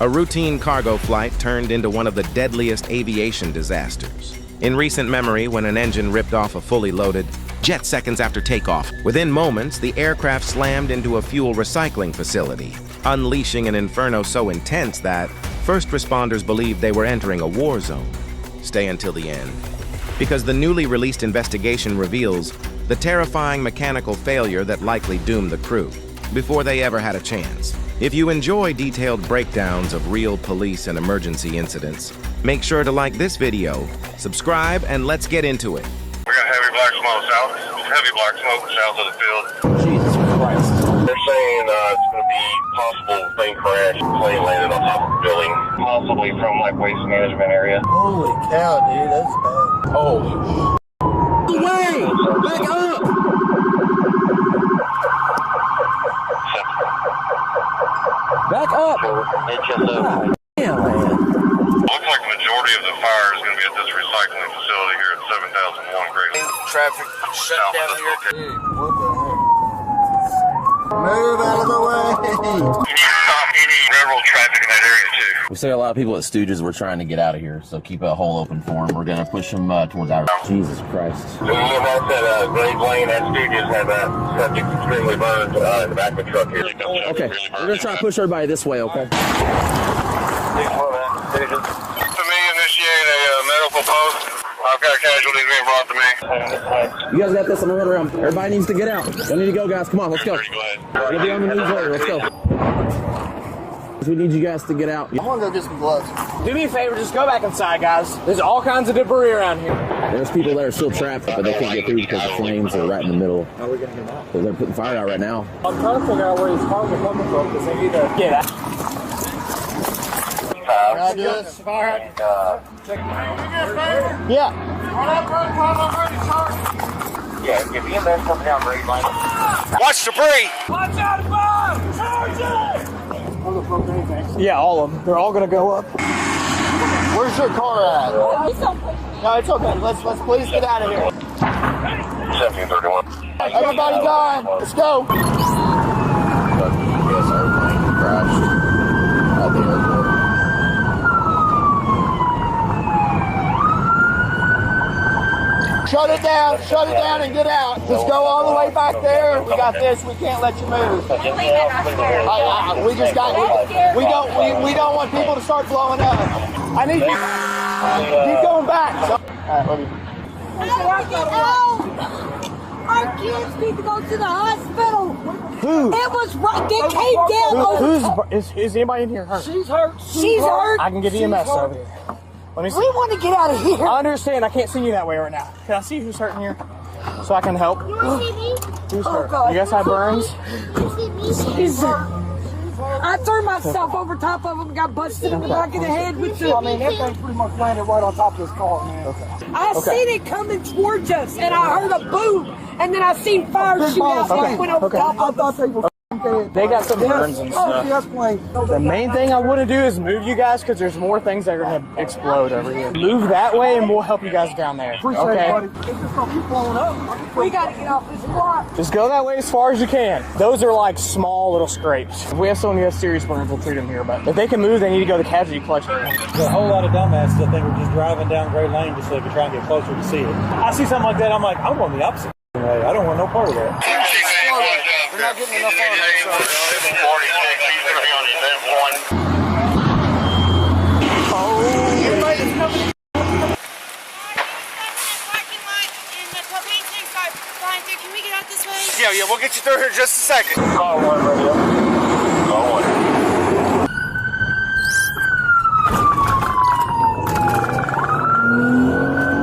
A routine cargo flight turned into one of the deadliest aviation disasters. In recent memory, when an engine ripped off a fully loaded jet seconds after takeoff, within moments, the aircraft slammed into a fuel recycling facility, unleashing an inferno so intense that first responders believed they were entering a war zone. Stay until the end, because the newly released investigation reveals the terrifying mechanical failure that likely doomed the crew before they ever had a chance. If you enjoy detailed breakdowns of real police and emergency incidents, make sure to like this video, subscribe, and let's get into it. We got heavy black smoke south of the field. Jesus Christ. They're saying it's going to be possible plane crash, plane landed on top of the building. Possibly from like waste management area. Holy cow, dude, that's bad. Holy Way! Back up! Back up! Damn, man. Looks like the majority of the fire is going to be at this recycling facility here at 7001 Great. Traffic shut down here. Dude, what the heck? Move out of the way! You need to stop any railroad traffic in that area too. We see a lot of people at Stooges. We're trying to get out of here, so keep a hole open for them. We're going to push them towards our... Jesus Christ. So you have that Grade Lane at Stooges have that subject extremely burned in the back of the truck here. Okay, we're going to try to push everybody this way, okay? To me, initiate a medical post. I've got casualties being brought to me. You guys got this? I'm going to run around. Everybody needs to get out. Y'all need to go, guys. Come on, let's go. Go ahead. We'll be on the news later. Let's go. We need you guys to get out. I want to go get some gloves. Do me a favor, just go back inside, guys. There's all kinds of debris around here. There's people that are still trapped, but they can't get through because the flames are right in the middle. How are we going to get out? They're putting fire out right now. I'm trying to figure out where these cars are coming from because they need to get out. Can I do this? Yeah. Yeah, if EMS coming down Grade Lane. Watch debris! Watch out above! Charge it! Yeah, all of them. They're all going to go up. Where's your car at? No, it's okay. Let's please get out of here. 1731. Everybody gone. Let's go. Yes, airplane crashed at the airport. Shut it down and get out. Just go all the way back there. We got this. We can't let you move. We don't want people to start blowing up. I need you. Keep going back. All right, let me. Our kids need to go to the hospital. Who? It was right. They came down. Is anybody in here hurt? She's hurt. She's hurt. I can get EMS over here. Let me see. We want to get out of here. I understand. I can't see you that way right now. Can I see who's hurting here? So I can help. You want to see me? Who's hurt? God. You guys have burns? You see me? She's hurt. I threw myself over top of him, got busted in the back of the head with the... I mean, that thing pretty much landed right on top of this car, man. Okay. I seen it coming towards us, and I heard a boom, and then I seen fire shoot out, so I went over top of us. They got some burns and stuff. The main thing I want to do is move you guys because there's more things that are going to explode over here. Move that way and we'll help you guys down there. Okay? We got to get off this block. Just go that way as far as you can. Those are like small little scrapes. If we have someone who has serious burns, we'll treat them here. But if they can move, they need to go to casualty collection. There's a whole lot of dumbasses that think we're just driving down Great Lane just so they can try and get closer to see it. I see something like that, I'm like, I'm going the opposite way. I don't want no part of that. We're not getting enough on it. He's going to be on event 1. Can we get out this way? Yeah, we'll get you through here in just a second. Call 1 radio. Call 1.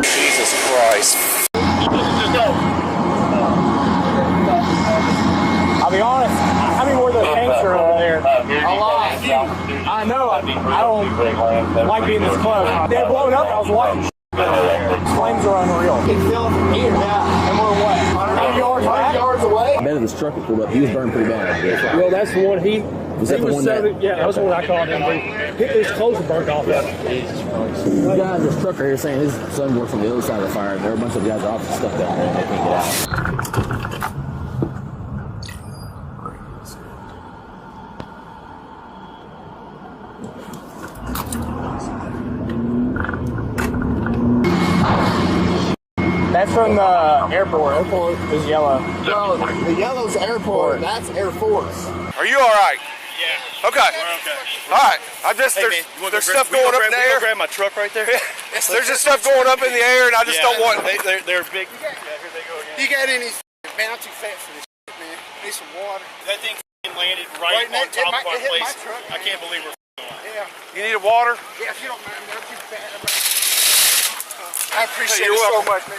Jesus Christ. Just go. I'll be honest, how many more of those tanks are over there? A lot. I know, I don't like being this close. They're blowing up, I was watching. Flames are unreal. You can feel it from here. And we're what? 100 yards away. I bet this truck that pulled up, he was burned pretty bad. Well, that's the one he... Was that the one that... Yeah, that was the one I called him. His clothes were burnt off. You guys, this trucker here saying his son works on the other side of the fire. There are a bunch of guys off stuck down there and they can't get out. That's from the airport. Airport is yellow. Well, the yellow's airport. That's Air Force. Are you all right? Yeah. Okay. All right. There's stuff going up in the air. Grab my truck right there. There's just stuff going up in the air, and I just don't want. They're big. Yeah, here they go again. You got any? Man, I'm too fat for this shit, man. Need some water. That thing landed right on top of our place. I can't believe we're on. Yeah. You need a water? Yeah, if you don't mind, man, I'm too fat. I appreciate it so much, man.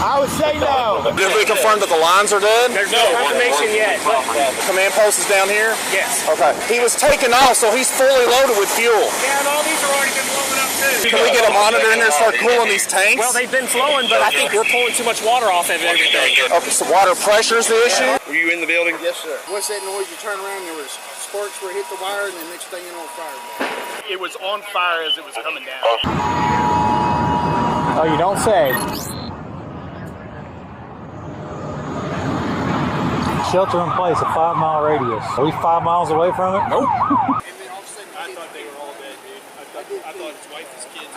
I would say no. Did we confirm that the lines are dead? There's no confirmation yet. The command post is down here? Yes. Okay. He was taken off, so he's fully loaded with fuel. Yeah, and all these have already been blowing up too. Can we get a monitor in there and start cooling these tanks? Well, they've been flowing, but I think we're pulling too much water off of everything. Okay, so water pressure is the issue? Were you in the building? Yes, sir. What's that noise? You turn around, there was sparks where it hit the wire, and the next thing on fire. It was on fire as it was coming down. Oh, you don't say. Shelter in place, a 5-mile radius. Are we 5 miles away from it? Nope. And then all of a sudden, I thought they were all dead, dude. I thought his wife, his kids.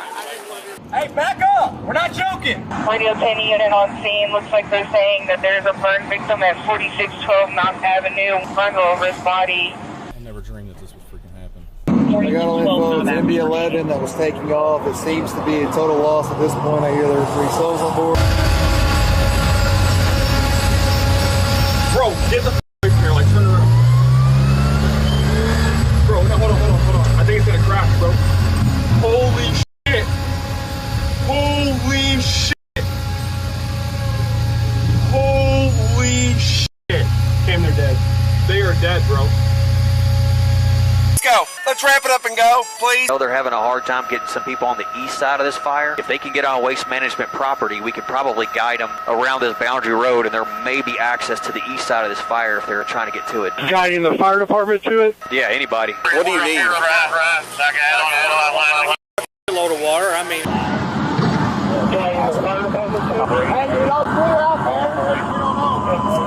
Hey, back up! We're not joking! Radio 10 unit on scene. Looks like they're saying that there's a burn victim at 4612 Mount Avenue. Bundle over his body. I never dreamed that this would freaking happen. I got all info. It's MB-11 that was taking off. It seems to be a total loss at this point. I hear there were 3 souls on board. Bro, get the away from here, like turn around. Bro, no, hold on. I think it's gonna crash, bro. Holy shit. Holy shit. Holy shit. Damn, they're dead. They are dead, bro. Let's go. Let's wrap it up and go, please. I know they're having a hard time getting some people on the east side of this fire. If they can get on waste management property, we could probably guide them around this boundary road, and there may be access to the east side of this fire if they're trying to get to it. Guiding the fire department to it? Yeah, anybody. What do you need? A load of water, I mean.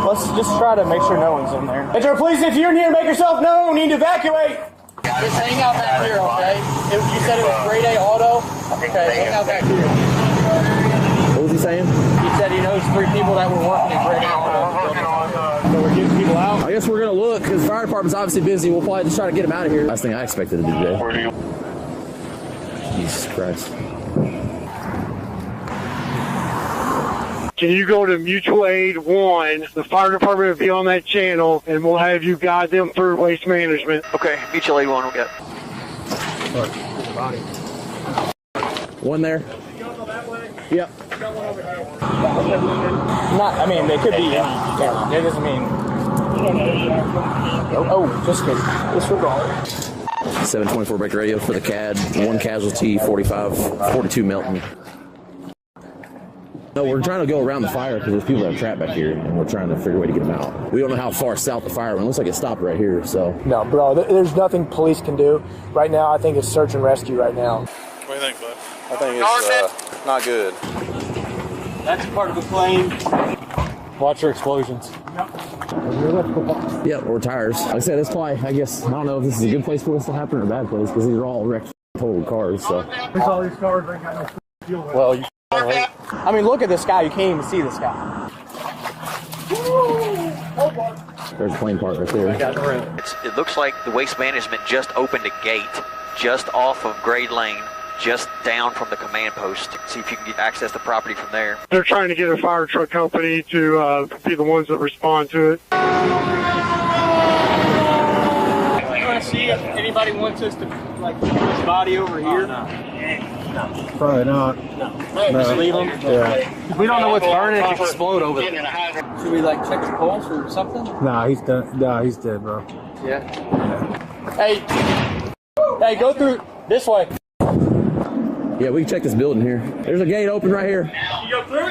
Let's just try to make sure no one's in there. Enter, please, if you're in here, make yourself known. We need to evacuate. Just hang out back here, okay? You said it was grade A auto? Okay, hang out back here. What was he saying? He said he knows 3 people that were working in grade A auto. So we're getting people out? I guess we're going to look, because the fire department's obviously busy. We'll probably just try to get him out of here. Last thing I expected to do today. Jesus Christ. Can you go to Mutual Aid 1? The fire department will be on that channel, and we'll have you guide them through waste management. Okay, Mutual Aid 1, we'll get. One there. Yep. I mean, they could be. Yeah, that doesn't mean. Oh, just disregard. 724 breaker radio for the CAD. 1 casualty, 42 melting. No, we're trying to go around the fire because there's people that are trapped back here, and we're trying to figure a way to get them out. We don't know how far south the fire went. It looks like it stopped right here, so. No, bro, there's nothing police can do. Right now, I think it's search and rescue right now. What do you think, bud? I think it's not good. That's part of the plane. Watch your explosions. Yeah, or tires. Like I said, it's probably, I guess, I don't know if this is a good place for this to happen or a bad place, because these are all wrecked total cars, so. All these cars ain't got no fuel. Well, you I mean, look at the sky. You can't even see the sky. There's a plane part right there. It looks like the waste management just opened a gate just off of Grade Lane, just down from the command post. See if you can get access to property from there. They're trying to get a fire truck company to be the ones that respond to it. You want to see if anybody wants us to, like, put this body over here? No. Probably not. No. Just leave them? Yeah. We don't know what's burning. It could explode over there. Should we, like, check his pulse or something? Nah, he's done. Nah, he's dead, bro. Yeah. Hey, go through this way. Yeah, we can check this building here. There's a gate open right here.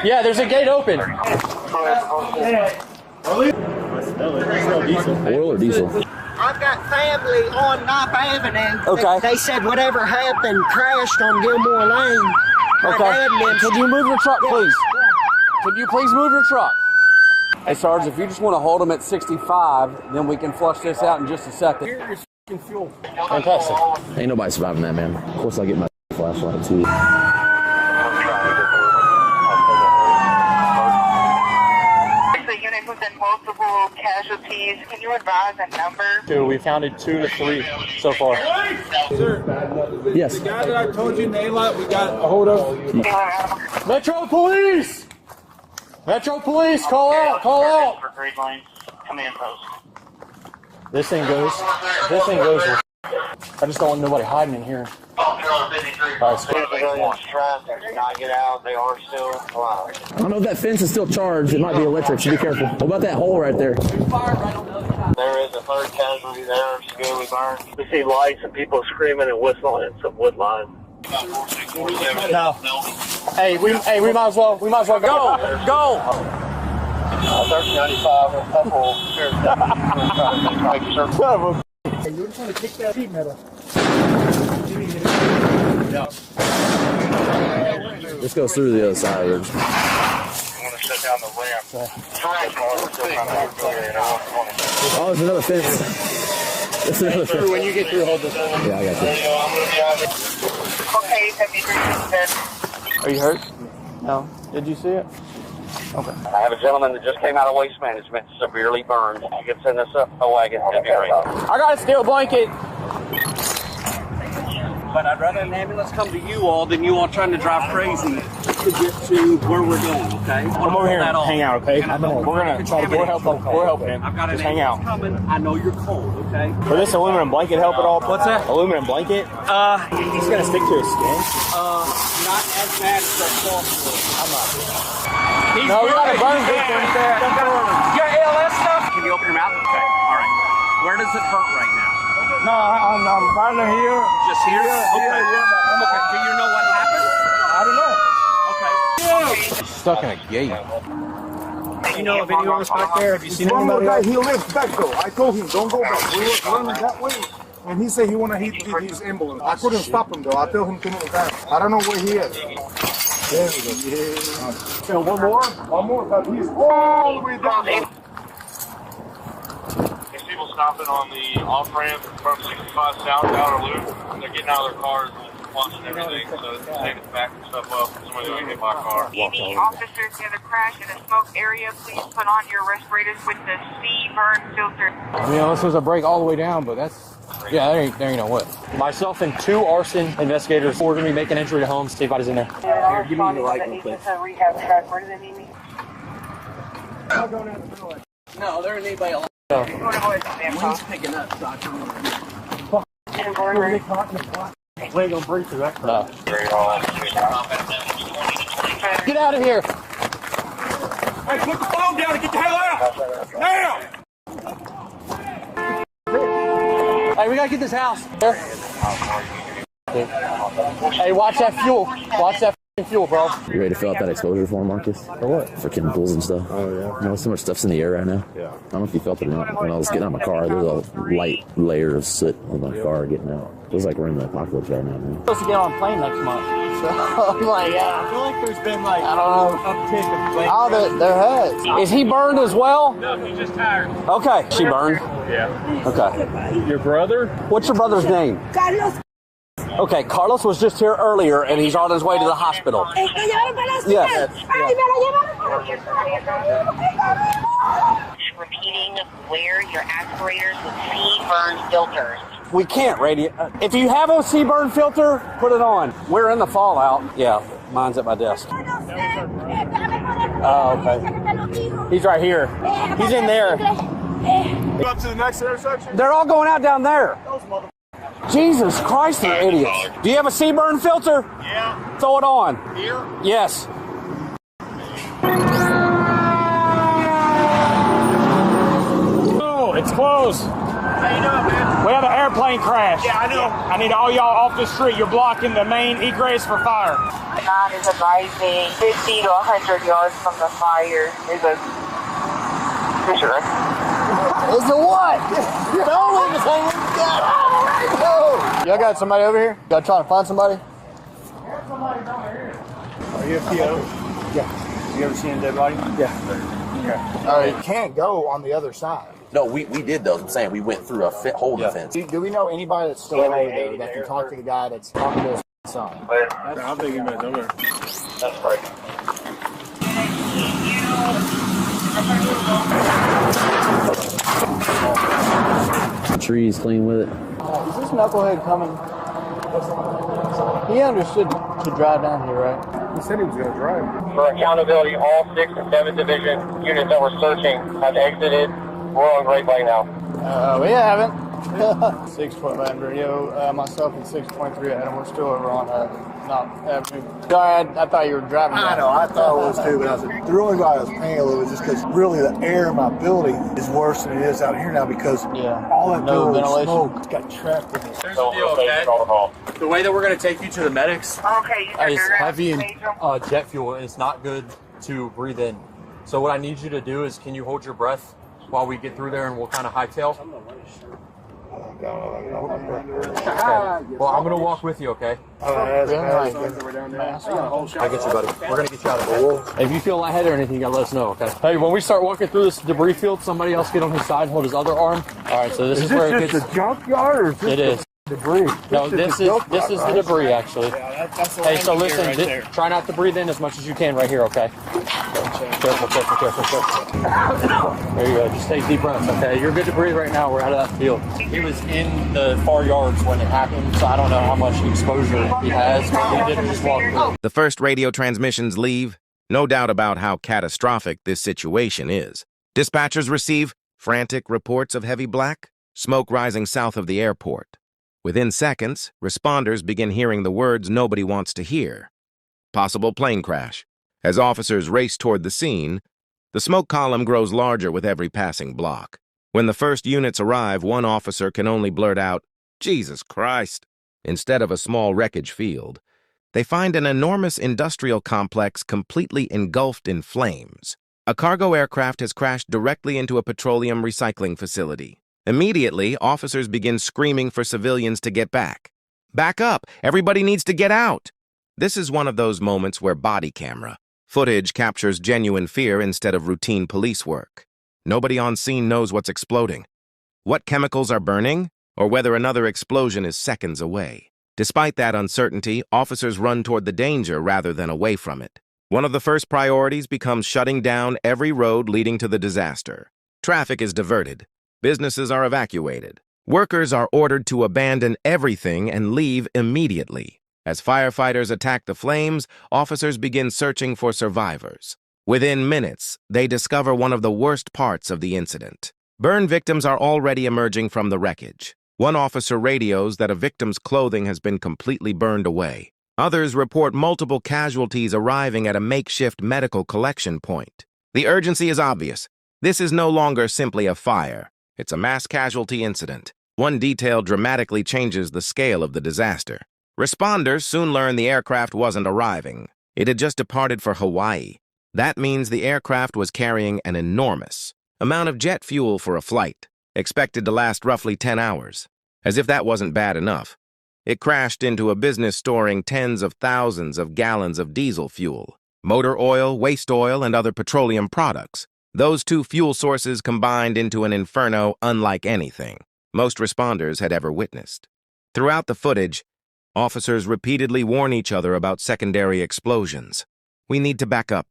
Yeah, there's a gate open. Oil or diesel? I've got family on Knob Avenue. Okay. They said whatever happened crashed on Gilmore Lane. Okay. Could you move your truck, please? Could you please move your truck? Hey, Sarge, if you just want to hold them at 65, then we can flush this out in just a second. Here's your fuel. Fantastic. Ain't nobody surviving that, man. Of course I get my flag. flashlight too. The unit was in multiple casualties. Can you advise a number? Dude, we counted 2 to 3 so far. Sir. Yes. The guy that I told you, Nayla, we got a hold of. Metro Police! Metro Police, call out, call out! For Great Lane, command post. This thing goes. I just don't want nobody hiding in here. Civilians trying to not get out. They are still alive. I don't know if that fence is still charged. It might be electric, so be careful. What about that hole right there? There is a third casualty there, severely burned. We see lights and people screaming and whistling at some wood line. No. Hey, we might as well go. 1395, a couple. Hey, you're trying to kick that sheet metal. This goes through the other side. I'm going to shut down the ramp. Oh, there's another fence. There's another fence. When you get through, hold this. Yeah, I got you. Okay, 73. Are you hurt? No. Did you see it? Okay. I have a gentleman that just came out of waste management, severely burned. You can send us up a wagon. That'd be great. I got a steel blanket. But I'd rather an ambulance come to you all than you all trying to drive crazy to get to where we're going, okay? Come over here and hang out, okay? We're gonna try to help him. I've got Just an hang out. ambulance coming. I know you're cold, okay? Will this aluminum blanket help at all? What's that? Aluminum blanket? He's gonna stick to his skin. Not as bad as that soft wood. I'm not. No, we got a burn victim. You got ALS stuff? Can you open your mouth? Okay. All right. Where does it hurt right now? No, I'm kind of here. Just here? Okay. Okay. Do you know what happened? I don't know. Okay. Stuck in a gate. You know of anyone back there? Have you seen anybody? He lives back though. I told him don't go back. We were running that way. And he said he wanna hit his ambulance. I couldn't stop him though. I told him to move back. I don't know where he is. There we go. Yeah. So one more, but he's all the way down there. There's people stopping on the off-ramp from 65 South Outer Loop. They're getting out of their cars and watching everything, so they're taking the back and stuff up. Somebody's going to get my car. Any officers near the crash in a smoke area, please put on your respirators with the C-burn filter. I mean, unless there's a break all the way down, but that's... Yeah, there ain't no what. Myself and 2 arson investigators. We're gonna be making entry to homes. See if anybody's in there. Here, give me the light, please. Rehab track. Where do they need me? No, there ain't anybody alive. He's picking up, so I We ain't gonna break through that. No. Get out of here! Hey, put the phone down and get the hell out! Now! Hey, we gotta get this house. There. Hey, watch that fuel. Watch that fuel, bro. You ready to fill out that exposure form, Marcus? For what? For chemicals and stuff. Oh, yeah. You know, so much stuff's in the air right now. Yeah. I don't know if you felt it or not. When I was getting out of my car, there was a light layer of soot on my car getting out. It was like we're in the apocalypse right now, man. I'm supposed to get on a plane next month. So I'm like, yeah. I feel like there's been like... I don't know. Uptick of like... Oh, there has. Is he burned as well? No, he's just tired. Okay. She burned? Yeah. Okay. Your brother? What's your brother's name? Carlos. Okay, Carlos was just here earlier, and he's on his way to the hospital. Yes. Repeating where your aspirators with C-burn filters. We can't radio. If you have a C-burn filter, put it on. We're in the fallout. Yeah, mine's at my desk. Oh, okay. He's right here. He's in there. Go up to the next intersection? They're all going out down there. Jesus Christ, they're idiots. Do you have a C-burn filter? Yeah. Throw it on. Here? Yes. Oh, it's closed. How you doing, man? We have an airplane crash. Yeah, I know. I need all y'all off the street. You're blocking the main egress for fire. God is advising 50 to 100 yards from the fire. There's a picture. Is it what? Y'all got somebody over here? Y'all trying to find somebody? Are you a PO? Yeah. You ever seen a dead body? Yeah. Okay. You can't go on the other side. No, we did though. I'm saying we went through a hole in the fence. Do we know anybody that's still over there that can talk to the guy that's talking to us I think he meant over. That's right. Trees clean with it. Is this knucklehead coming? He understood to drive down here, right? He said he was going to drive. For accountability, all 6th and 7th Division units that were searching have exited. We're on Great Lake now. We haven't. 6-foot land radio, myself and 623 Adam, we're still over on Knott Avenue. Sorry, I thought you were driving. I know, I thought it was too, but I said, the only why I was paying a little bit just because really the air in my building is worse than it is out here now because all that no building ventilation. smoke got trapped in this. Here's the deal, okay? The way that we're going to take you to the medics is heavy and jet fuel. It's not good to breathe in. So what I need you to do is, can you hold your breath while we get through there and we'll kind of hightail? Okay. Well, I'm going to walk with you, okay? I get you, buddy. We're going to get you out of there. If you feel lightheaded or anything, you got to let us know, okay? Hey, when we start walking through this debris field, somebody else get on his side and hold his other arm. All right, so this is where it gets... the junkyard or is this it is. Debris? No, this is the debris, actually. That's the hey, so landing listen, gear right there. try not to breathe in as much as you can right here, okay? Careful. There you go. Just take deep breaths, okay? You're good to breathe right now. We're out of that field. He was in the far yards when it happened, so I don't know how much exposure he has, but we did just walk through. The first radio transmissions leave. No doubt about how catastrophic this situation is. Dispatchers receive frantic reports of heavy black, smoke rising south of the airport. Within seconds, responders begin hearing the words nobody wants to hear. Possible plane crash. As officers race toward the scene, the smoke column grows larger with every passing block. When the first units arrive, one officer can only blurt out, "Jesus Christ!" instead of a small wreckage field. They find an enormous industrial complex completely engulfed in flames. A cargo aircraft has crashed directly into a petroleum recycling facility. Immediately, officers begin screaming for civilians to get back. Back up! Everybody needs to get out! This is one of those moments where body camera footage captures genuine fear instead of routine police work. Nobody on scene knows what's exploding, what chemicals are burning, or whether another explosion is seconds away. Despite that uncertainty, officers run toward the danger rather than away from it. One of the first priorities becomes shutting down every road leading to the disaster. Traffic is diverted. Businesses are evacuated. Workers are ordered to abandon everything and leave immediately. As firefighters attack the flames, officers begin searching for survivors. Within minutes, they discover one of the worst parts of the incident. Burn victims are already emerging from the wreckage. One officer radios that a victim's clothing has been completely burned away. Others report multiple casualties arriving at a makeshift medical collection point. The urgency is obvious. This is no longer simply a fire. It's a mass casualty incident. One detail dramatically changes the scale of the disaster. Responders soon learn the aircraft wasn't arriving. It had just departed for Hawaii. That means the aircraft was carrying an enormous amount of jet fuel for a flight, expected to last roughly 10 hours. As if that wasn't bad enough, it crashed into a business storing tens of thousands of gallons of diesel fuel, motor oil, waste oil, and other petroleum products. Those two fuel sources combined into an inferno unlike anything most responders had ever witnessed. Throughout the footage, officers repeatedly warn each other about secondary explosions. We need to back up.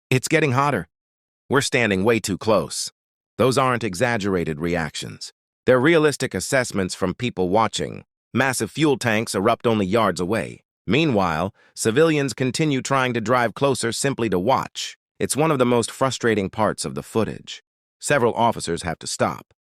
It's getting hotter. We're standing way too close. Those aren't exaggerated reactions. They're realistic assessments from people watching. Massive fuel tanks erupt only yards away. Meanwhile, civilians continue trying to drive closer simply to watch. It's one of the most frustrating parts of the footage. Several officers have to stop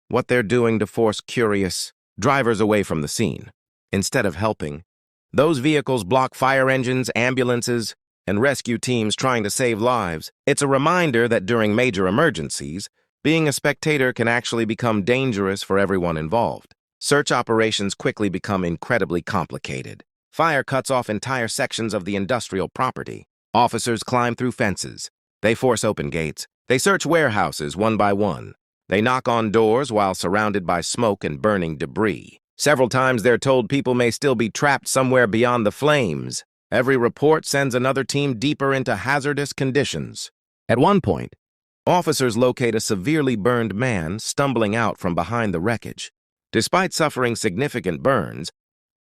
what they're doing to force curious drivers away from the scene. Instead of helping, those vehicles block fire engines, ambulances, and rescue teams trying to save lives. It's a reminder that during major emergencies, being a spectator can actually become dangerous for everyone involved. Search operations quickly become incredibly complicated. Fire cuts off entire sections of the industrial property. Officers climb through fences. They force open gates. They search warehouses one by one. They knock on doors while surrounded by smoke and burning debris. Several times they're told people may still be trapped somewhere beyond the flames. Every report sends another team deeper into hazardous conditions. At one point, officers locate a severely burned man stumbling out from behind the wreckage. Despite suffering significant burns,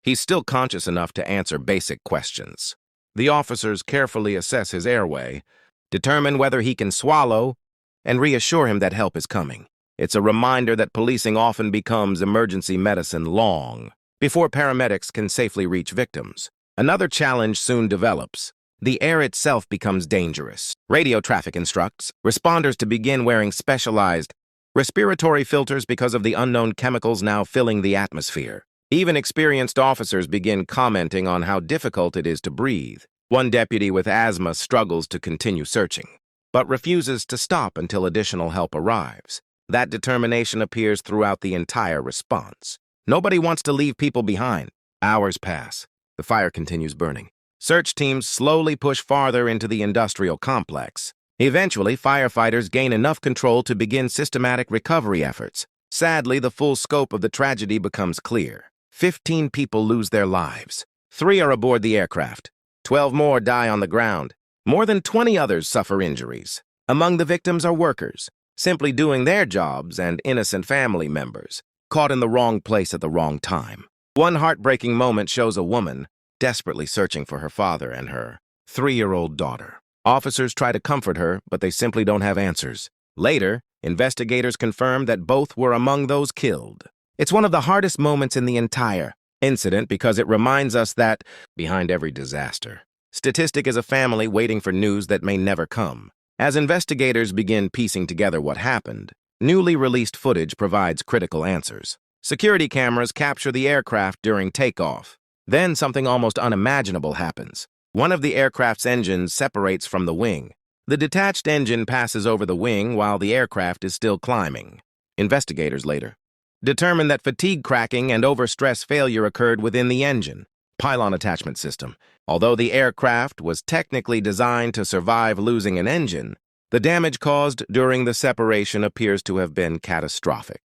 He's still conscious enough to answer basic questions. The officers carefully assess his airway, determine whether he can swallow, and reassure him that help is coming. It's a reminder that policing often becomes emergency medicine long before paramedics can safely reach victims. Another challenge soon develops. The air itself becomes dangerous. Radio traffic instructs responders to begin wearing specialized respiratory filters because of the unknown chemicals now filling the atmosphere. Even experienced officers begin commenting on how difficult it is to breathe. One deputy with asthma struggles to continue searching, but refuses to stop until additional help arrives. That determination appears throughout the entire response. Nobody wants to leave people behind. Hours pass. The fire continues burning. Search teams slowly push farther into the industrial complex. Eventually, firefighters gain enough control to begin systematic recovery efforts. Sadly, the full scope of the tragedy becomes clear. 15 people lose their lives. 3 are aboard the aircraft. 12 more die on the ground. More than 20 others suffer injuries. Among the victims are workers, simply doing their jobs, and innocent family members, caught in the wrong place at the wrong time. One heartbreaking moment shows a woman desperately searching for her father and her 3-year-old daughter. Officers try to comfort her, but they simply don't have answers. Later, investigators confirm that both were among those killed. It's one of the hardest moments in the entire incident because it reminds us that, behind every disaster, statistic is a family waiting for news that may never come. As investigators begin piecing together what happened, newly released footage provides critical answers. Security cameras capture the aircraft during takeoff. Then something almost unimaginable happens. One of the aircraft's engines separates from the wing. The detached engine passes over the wing while the aircraft is still climbing. Investigators later determined that fatigue cracking and overstress failure occurred within the engine pylon attachment system. Although the aircraft was technically designed to survive losing an engine, the damage caused during the separation appears to have been catastrophic.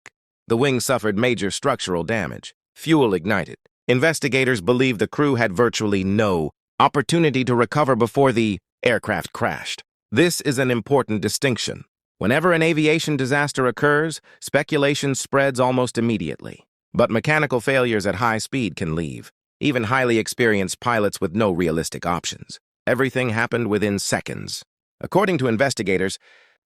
The wing suffered major structural damage. Fuel ignited. Investigators believe the crew had virtually no opportunity to recover before the aircraft crashed. This is an important distinction. Whenever an aviation disaster occurs, speculation spreads almost immediately. But mechanical failures at high speed can leave even highly experienced pilots with no realistic options. Everything happened within seconds. According to investigators,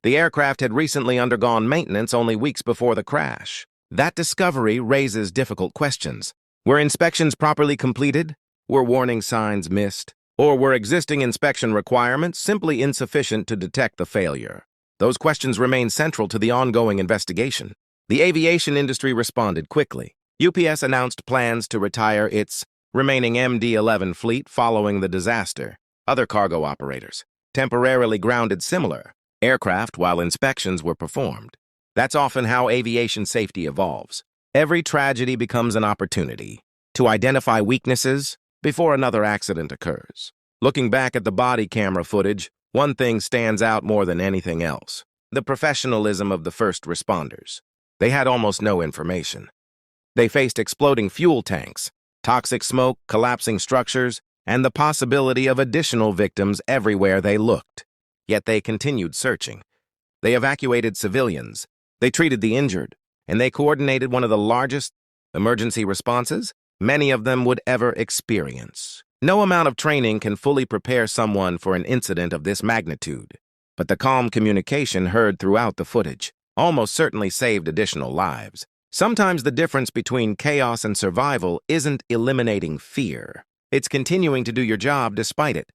the aircraft had recently undergone maintenance only weeks before the crash. That discovery raises difficult questions. Were inspections properly completed? Were warning signs missed? Or were existing inspection requirements simply insufficient to detect the failure? Those questions remain central to the ongoing investigation. The aviation industry responded quickly. UPS announced plans to retire its remaining MD-11 fleet following the disaster. Other cargo operators temporarily grounded similar aircraft while inspections were performed. That's often how aviation safety evolves. Every tragedy becomes an opportunity to identify weaknesses before another accident occurs. Looking back at the body camera footage, one thing stands out more than anything else: the professionalism of the first responders. They had almost no information. They faced exploding fuel tanks, toxic smoke, collapsing structures, and the possibility of additional victims everywhere they looked. Yet they continued searching. They evacuated civilians, they treated the injured, and they coordinated one of the largest emergency responses many of them would ever experience. No amount of training can fully prepare someone for an incident of this magnitude, but the calm communication heard throughout the footage almost certainly saved additional lives. Sometimes the difference between chaos and survival isn't eliminating fear. It's continuing to do your job despite it.